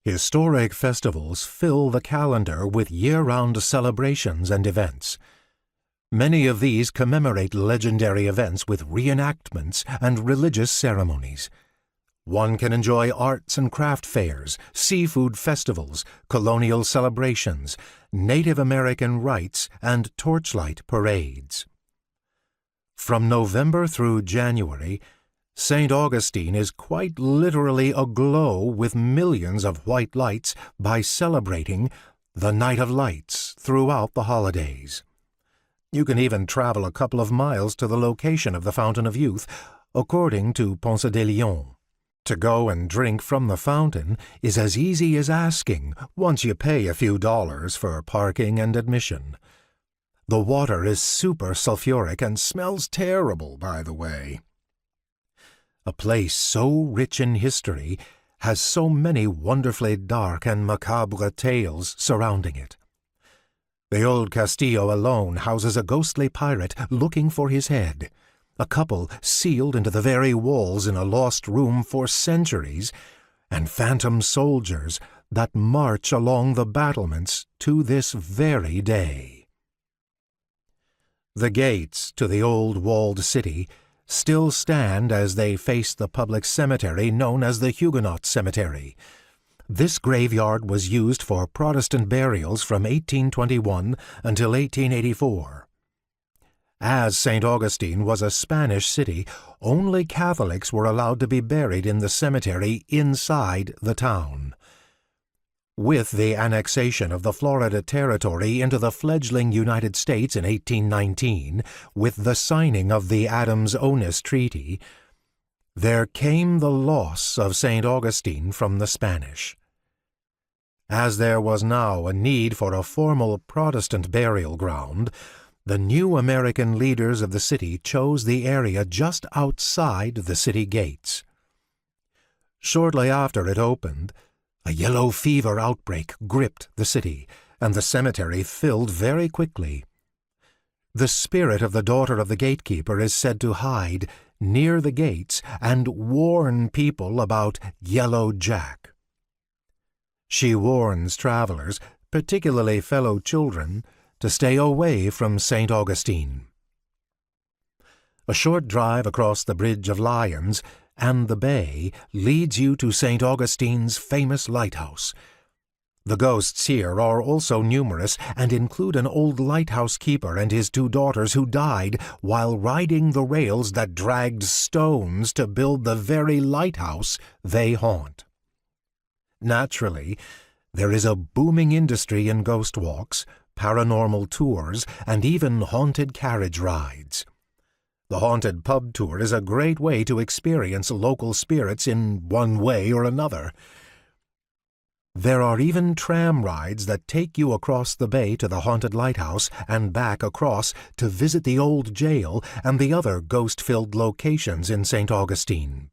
Historic festivals fill the calendar with year-round celebrations and events. Many of these commemorate legendary events with reenactments and religious ceremonies. One can enjoy arts and craft fairs, seafood festivals, colonial celebrations, Native American rites, and torchlight parades. From November through January, St. Augustine is quite literally aglow with millions of white lights by celebrating the Night of Lights throughout the holidays. You can even travel a couple of miles to the location of the Fountain of Youth, according to Ponce de Leon. To go and drink from the fountain is as easy as asking once you pay a few dollars for parking and admission. The water is super sulfuric and smells terrible, by the way. A place so rich in history has so many wonderfully dark and macabre tales surrounding it. The old Castillo alone houses a ghostly pirate looking for his head, a couple sealed into the very walls in a lost room for centuries, and phantom soldiers that march along the battlements to this very day. The gates to the old walled city still stand as they face the public cemetery known as the Huguenot Cemetery. This graveyard was used for Protestant burials from 1821 until 1884. As St. Augustine was a Spanish city, only Catholics were allowed to be buried in the cemetery inside the town. With the annexation of the Florida Territory into the fledgling United States in 1819, with the signing of the Adams-Onis Treaty, there came the loss of St. Augustine from the Spanish. As there was now a need for a formal Protestant burial ground, the new American leaders of the city chose the area just outside the city gates. Shortly after it opened, a yellow fever outbreak gripped the city, and the cemetery filled very quickly. The spirit of the daughter of the gatekeeper is said to hide near the gates and warn people about Yellow Jack. She warns travelers, particularly fellow children, to stay away from St. Augustine. A short drive across the Bridge of Lions and the bay leads you to St. Augustine's famous lighthouse. The ghosts here are also numerous and include an old lighthouse keeper and his two daughters who died while riding the rails that dragged stones to build the very lighthouse they haunt. Naturally, there is a booming industry in ghost walks, paranormal tours, and even haunted carriage rides. The haunted pub tour is a great way to experience local spirits in one way or another. There are even tram rides that take you across the bay to the haunted lighthouse and back across to visit the old jail and the other ghost-filled locations in St. Augustine.